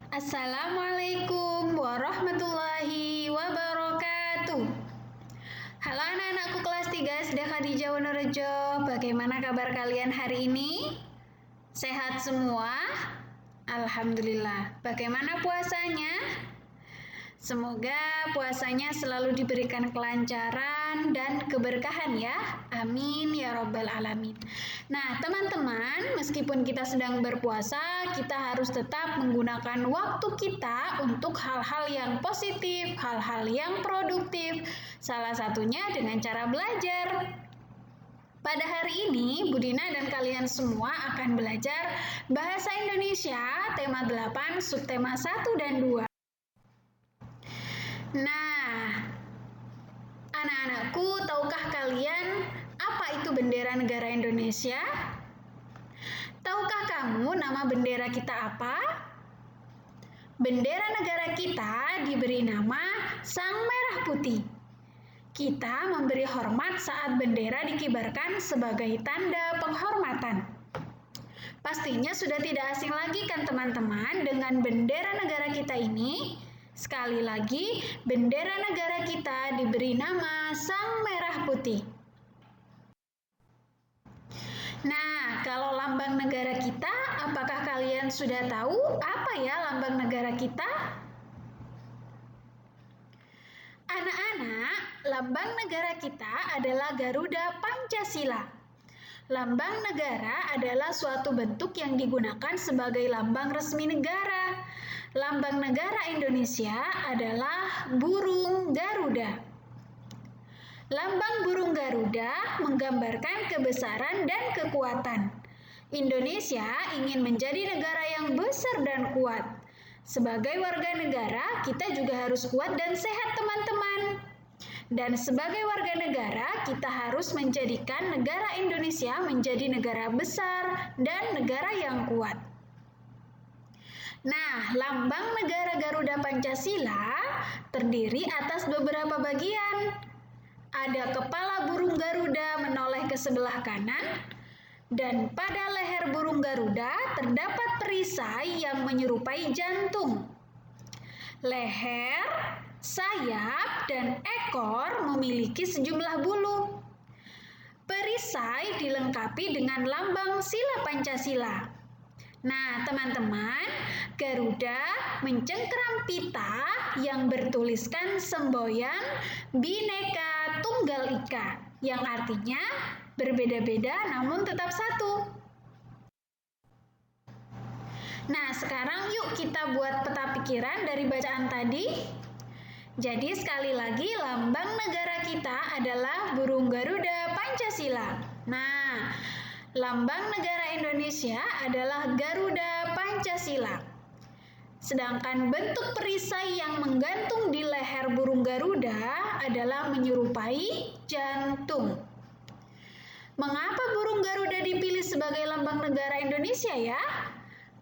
Assalamualaikum warahmatullahi wabarakatuh. Halo anak-anakku kelas 3 SD Khadijah Wonorejo. Bagaimana kabar kalian hari ini? Sehat semua? Alhamdulillah. Bagaimana puasanya? Semoga puasanya selalu diberikan kelancaran dan keberkahan ya. Amin ya robbal alamin. Nah, teman-teman, meskipun kita sedang berpuasa, kita harus tetap menggunakan waktu kita untuk hal-hal yang positif, hal-hal yang produktif. Salah satunya dengan cara belajar. Pada hari ini, Budina dan kalian semua akan belajar Bahasa Indonesia, tema 8, subtema 1 dan 2. Nah, anak-anakku, tahukah kalian apa itu bendera negara Indonesia? Tahukah kamu nama bendera kita apa? Bendera negara kita diberi nama Sang Merah Putih. Kita memberi hormat saat bendera dikibarkan sebagai tanda penghormatan. Pastinya sudah tidak asing lagi kan teman-teman dengan bendera negara kita ini? Sekali lagi, bendera negara kita diberi nama Sang Merah Putih. Nah, kalau lambang negara kita, apakah kalian sudah tahu apa ya lambang negara kita? Anak-anak, lambang negara kita adalah Garuda Pancasila. Lambang negara adalah suatu bentuk yang digunakan sebagai lambang resmi negara. Lambang negara Indonesia adalah burung Garuda. Lambang burung Garuda menggambarkan kebesaran dan kekuatan. Indonesia ingin menjadi negara yang besar dan kuat. Sebagai warga negara, kita juga harus kuat dan sehat, teman-teman. Dan sebagai warga negara, kita harus menjadikan negara Indonesia menjadi negara besar dan negara yang kuat. Nah, lambang negara Garuda Pancasila terdiri atas beberapa bagian. Ada kepala burung Garuda menoleh ke sebelah kanan, dan pada leher burung Garuda terdapat perisai yang menyerupai jantung. Leher, sayap, dan ekor memiliki sejumlah bulu. Perisai dilengkapi dengan lambang sila Pancasila. Nah, teman-teman, Garuda mencengkeram pita yang bertuliskan semboyan Bhinneka Tunggal Ika, yang artinya berbeda-beda namun tetap satu. Nah, sekarang yuk kita buat peta pikiran dari bacaan tadi. Jadi sekali lagi lambang negara kita adalah burung Garuda Pancasila. Nah, lambang negara Indonesia adalah Garuda Pancasila. Sedangkan bentuk perisai yang menggantung di leher burung Garuda adalah menyerupai jantung. Mengapa burung Garuda dipilih sebagai lambang negara Indonesia ya?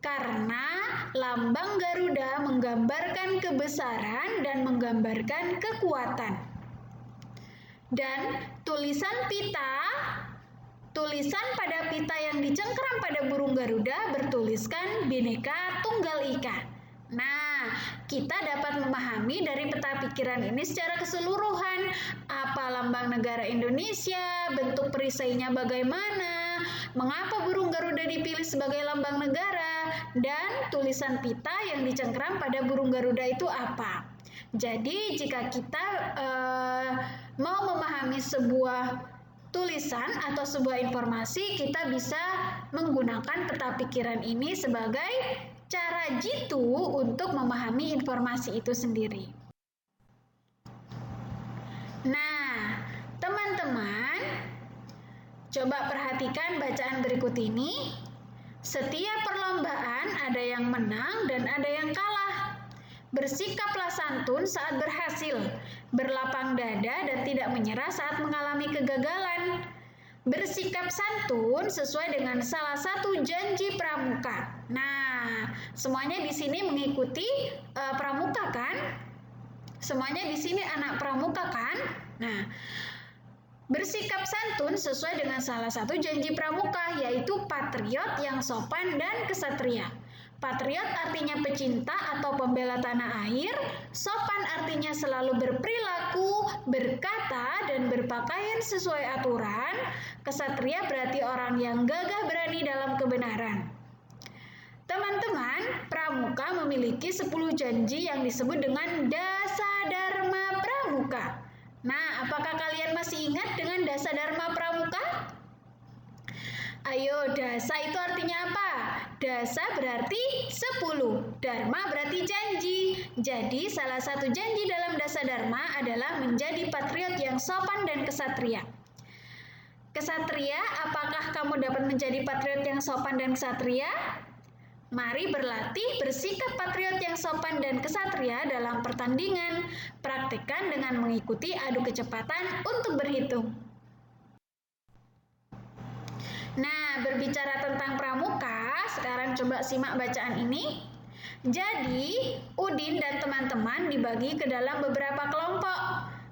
Karena lambang Garuda menggambarkan kebesaran dan menggambarkan kekuatan. Dan tulisan pada pita yang dicengkeram pada burung Garuda bertuliskan Bhinneka Tunggal Ika. Nah, kita dapat memahami dari peta pikiran ini secara keseluruhan apa lambang negara Indonesia, bentuk perisainya bagaimana, mengapa burung Garuda dipilih sebagai lambang negara, dan tulisan pita yang dicengkeram pada burung Garuda itu apa. Jadi, jika kita mau memahami sebuah tulisan atau sebuah informasi, kita bisa menggunakan peta pikiran ini sebagai cara jitu untuk memahami informasi itu sendiri. Nah, teman-teman, coba perhatikan bacaan berikut ini. Setiap perlombaan ada yang menang dan ada yang kalah. Bersikaplah santun saat berhasil, berlapang dada dan tidak menyerah saat mengalami kegagalan. Bersikap santun sesuai dengan salah satu janji pramuka. Nah, semuanya di sini mengikuti pramuka kan? Semuanya di sini anak pramuka kan? Nah, bersikap santun sesuai dengan salah satu janji pramuka, yaitu patriot yang sopan dan kesatria. Patriot artinya pecinta atau pembela tanah air, sopan artinya selalu berperilaku, berkata, dan berpakaian sesuai aturan, kesatria berarti orang yang gagah berani dalam kebenaran. Teman-teman, Pramuka memiliki 10 janji yang disebut dengan Dasa Dharma Pramuka. Nah, apakah kalian masih ingat dengan Dasa Dharma Pramuka? Ayo, dasa itu artinya apa? Dasa berarti 10, dharma berarti janji. Jadi, salah satu janji dalam dasa dharma adalah menjadi patriot yang sopan dan kesatria. Kesatria, apakah kamu dapat menjadi patriot yang sopan dan kesatria? Mari berlatih bersikap patriot yang sopan dan kesatria dalam pertandingan. Praktikkan dengan mengikuti adu kecepatan untuk berhitung. Nah, berbicara tentang pramuka, sekarang coba simak bacaan ini. Jadi, Udin dan teman-teman dibagi ke dalam beberapa kelompok.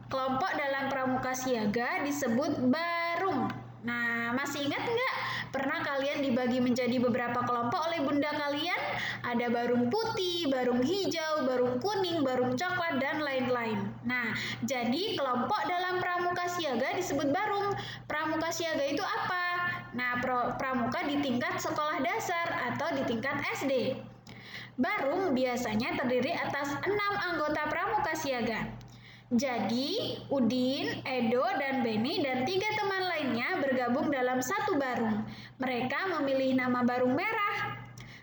Kelompok dalam pramuka siaga disebut barung. Nah, masih ingat nggak? Pernah kalian dibagi menjadi beberapa kelompok oleh bunda kalian? Ada barung putih, barung hijau, barung kuning, barung coklat, dan lain-lain. Nah, jadi kelompok dalam pramuka siaga disebut barung. Pramuka siaga itu apa? Nah, pramuka di tingkat sekolah dasar atau di tingkat SD. Barung biasanya terdiri atas 6 anggota pramuka siaga. Jadi, Udin, Edo, dan Beni dan 3 teman lainnya bergabung dalam satu barung. Mereka memilih nama barung merah.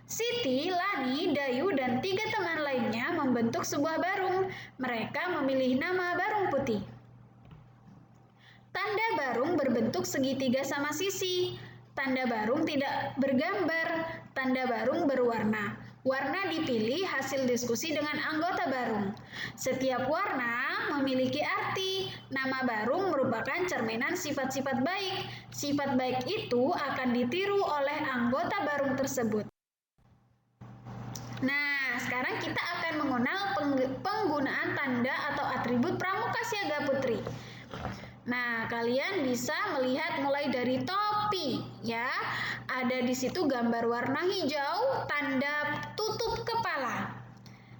Siti, Lani, Dayu, dan 3 teman lainnya membentuk sebuah barung. Mereka memilih nama barung putih. Tanda barung berbentuk segitiga sama sisi. Tanda barung tidak bergambar. Tanda barung berwarna. Warna dipilih hasil diskusi dengan anggota barung. Setiap warna memiliki arti. Nama barung merupakan cerminan sifat-sifat baik. Sifat baik itu akan ditiru oleh anggota barung tersebut. Nah, sekarang kita akan mengenal penggunaan tanda atau atribut pramuka siaga putri. Nah, kalian bisa melihat mulai dari topi, ya. Ada di situ gambar warna hijau, tanda tutup kepala.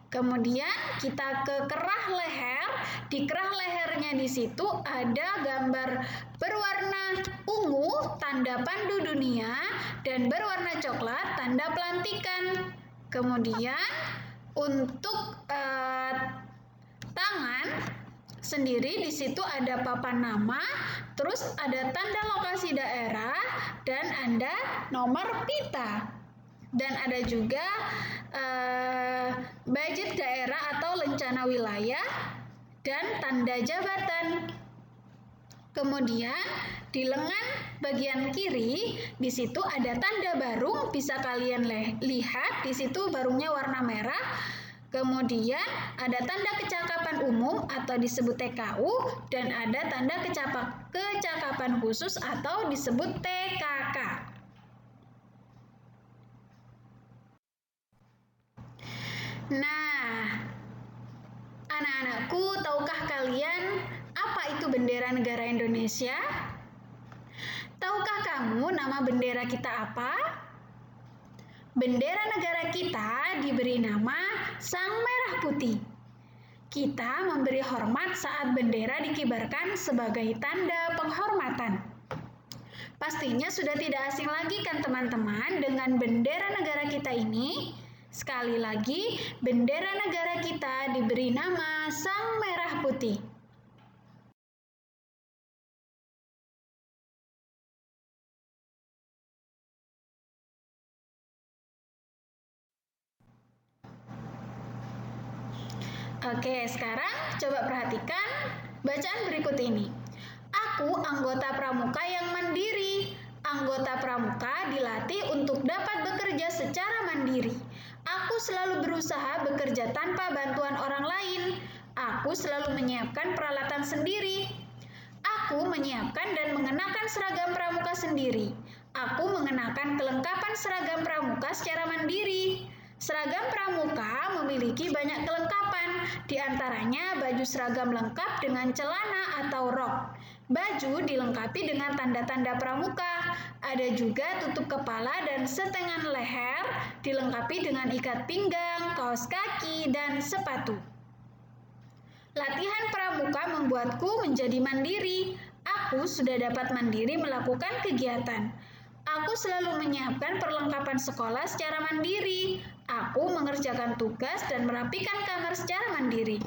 Kemudian kita ke kerah leher. Di kerah lehernya di situ ada gambar berwarna ungu, tanda pandu dunia, dan berwarna coklat, tanda pelantikan. Kemudian untuk tangan sendiri di situ ada papan nama, terus ada tanda lokasi daerah, dan ada nomor pita. Dan ada juga budget daerah atau lencana wilayah dan tanda jabatan. Kemudian di lengan bagian kiri di situ ada tanda barung, bisa kalian lihat di situ barungnya warna merah. Kemudian ada tanda kecakapan umum atau disebut TKU dan ada tanda kecakapan khusus atau disebut TKK. Nah, anak-anakku, tahukah kalian apa itu bendera negara Indonesia? Tahukah kamu nama bendera kita apa? Bendera negara kita diberi nama Sang Merah Putih. Kita memberi hormat saat bendera dikibarkan sebagai tanda penghormatan. Pastinya sudah tidak asing lagi kan teman-teman dengan bendera negara kita ini? Sekali lagi, bendera negara kita diberi nama Sang Merah Putih. Oke, sekarang coba perhatikan bacaan berikut ini. Aku anggota pramuka yang mandiri. Anggota pramuka dilatih untuk dapat bekerja secara mandiri. Aku selalu berusaha bekerja tanpa bantuan orang lain. Aku selalu menyiapkan peralatan sendiri. Aku menyiapkan dan mengenakan seragam pramuka sendiri. Aku mengenakan kelengkapan seragam pramuka secara mandiri. Seragam pramuka memiliki banyak kelengkapan, di antaranya baju seragam lengkap dengan celana atau rok. Baju dilengkapi dengan tanda-tanda pramuka. Ada juga tutup kepala dan setengah leher, dilengkapi dengan ikat pinggang, kaos kaki, dan sepatu. Latihan pramuka membuatku menjadi mandiri. Aku sudah dapat mandiri melakukan kegiatan. Aku selalu menyiapkan perlengkapan sekolah secara mandiri. Aku mengerjakan tugas dan merapikan kamar secara mandiri.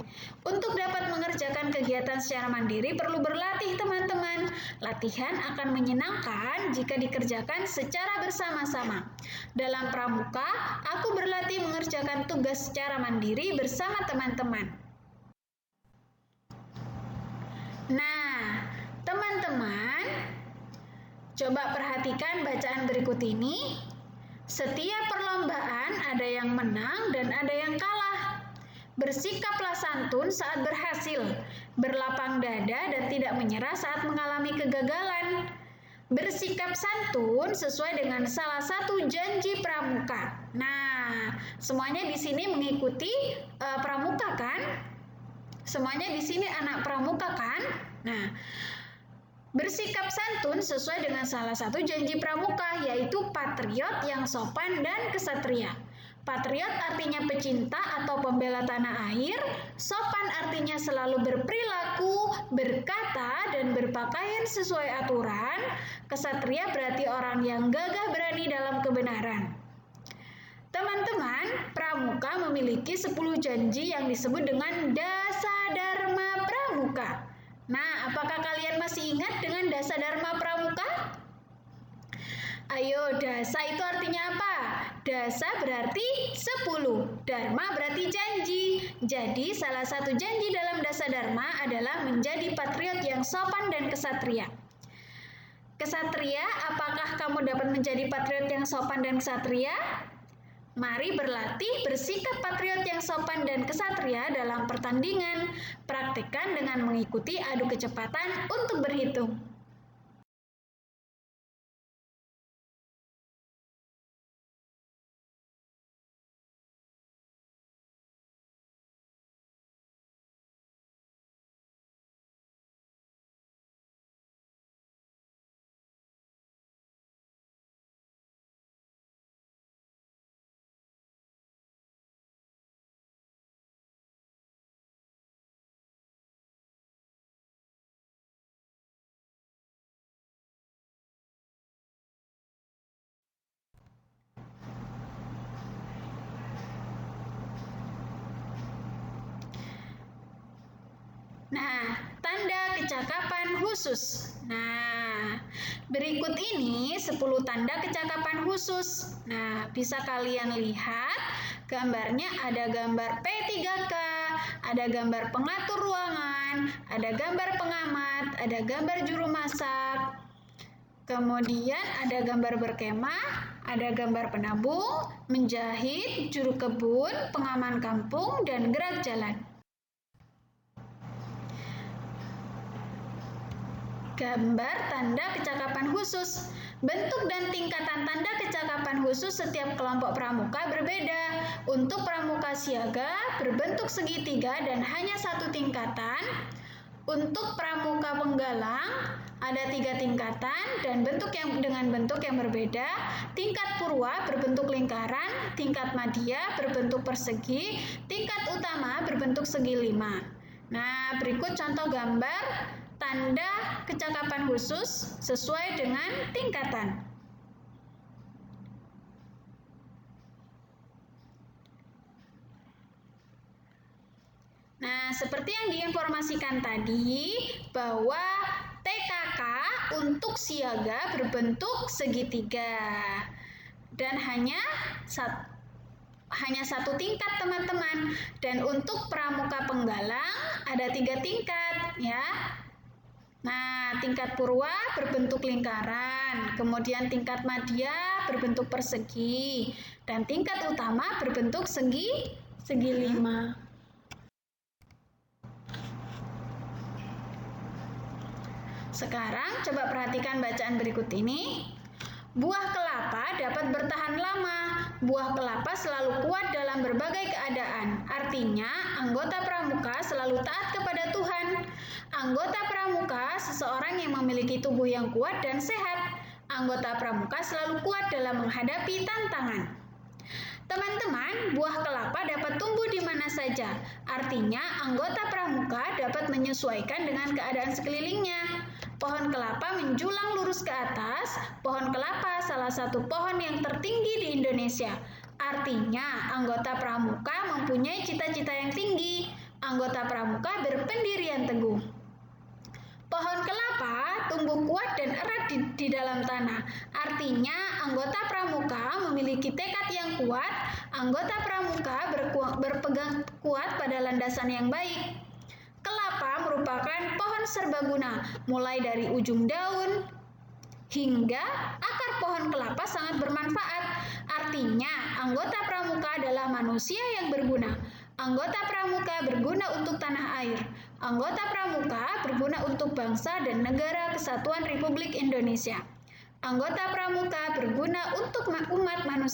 Untuk dapat mengerjakan kegiatan secara mandiri perlu berlatih, teman-teman. Latihan akan menyenangkan jika dikerjakan secara bersama-sama. Dalam pramuka, aku berlatih mengerjakan tugas secara mandiri bersama teman-teman. Nah, teman-teman, coba perhatikan bacaan berikut ini. Setiap perlombaan ada yang menang dan ada yang kalah. Bersikaplah santun saat berhasil, berlapang dada dan tidak menyerah saat mengalami kegagalan. Bersikap santun sesuai dengan salah satu janji pramuka. Nah, semuanya di sini mengikuti pramuka kan? Semuanya di sini anak pramuka kan? Nah, bersikap santun sesuai dengan salah satu janji pramuka, yaitu patriot yang sopan dan kesatria. Patriot artinya pecinta atau pembela tanah air, sopan artinya selalu berperilaku, berkata, dan berpakaian sesuai aturan. Kesatria berarti orang yang gagah berani dalam kebenaran. Teman-teman, pramuka memiliki 10 janji yang disebut dengan Dasadharma Pramuka. Nah, apakah kalian masih ingat dengan Dasadharma Pramuka? Ayo, dasa itu artinya apa? Dasa berarti 10, dharma berarti janji. Jadi, salah satu janji dalam Dasadharma adalah menjadi patriot yang sopan dan kesatria. Kesatria, apakah kamu dapat menjadi patriot yang sopan dan kesatria? Mari berlatih bersikap patriot yang sopan dan kesatria dalam pertandingan. Praktikkan dengan mengikuti adu kecepatan untuk berhitung. Nah, tanda kecakapan khusus. Nah, berikut ini 10 tanda kecakapan khusus. Nah, bisa kalian lihat gambarnya, ada gambar P3K, ada gambar pengatur ruangan, ada gambar pengamat, ada gambar juru masak. Kemudian ada gambar berkemah, ada gambar penabung, menjahit, juru kebun, pengaman kampung, dan gerak jalan. Gambar tanda kecakapan khusus. Bentuk dan tingkatan tanda kecakapan khusus setiap kelompok pramuka berbeda. Untuk pramuka siaga berbentuk segitiga dan hanya 1 tingkatan. Untuk pramuka penggalang ada 3 tingkatan dan dengan bentuk yang berbeda. Tingkat purwa berbentuk lingkaran, tingkat madya berbentuk persegi, tingkat utama berbentuk segi 5. Nah, berikut contoh gambar tanda kecakapan khusus sesuai dengan tingkatan. Nah, seperti yang diinformasikan tadi, bahwa TKK untuk siaga berbentuk segitiga dan hanya 1 tingkat, teman-teman. Dan untuk pramuka penggalang ada 3 tingkat, ya. Nah, tingkat purwa berbentuk lingkaran, kemudian tingkat madya berbentuk persegi, dan tingkat utama berbentuk segi 5. Sekarang coba perhatikan bacaan berikut ini. Buah kelapa dapat bertahan lama. Buah kelapa selalu kuat dalam berbagai keadaan. Arti Artinya, anggota pramuka selalu taat kepada Tuhan. Anggota pramuka seseorang yang memiliki tubuh yang kuat dan sehat. Anggota pramuka selalu kuat dalam menghadapi tantangan. Teman-teman, buah kelapa dapat tumbuh di mana saja. Artinya, anggota pramuka dapat menyesuaikan dengan keadaan sekelilingnya. Pohon kelapa menjulang lurus ke atas. Pohon kelapa salah satu pohon yang tertinggi di Indonesia. Artinya, anggota pramuka mempunyai cita-cita yang tinggi. Anggota pramuka berpendirian teguh. Pohon kelapa tumbuh kuat dan erat di dalam tanah. Artinya, anggota pramuka memiliki tekad yang kuat. Anggota pramuka berpegang kuat pada landasan yang baik. Kelapa merupakan pohon serbaguna, mulai dari ujung daun hingga akar pohon kelapa sangat bermanfaat. Artinya, anggota pramuka adalah manusia yang berguna. Anggota pramuka berguna untuk tanah air. Anggota pramuka berguna untuk bangsa dan negara Kesatuan Republik Indonesia. Anggota pramuka berguna untuk umat manusia.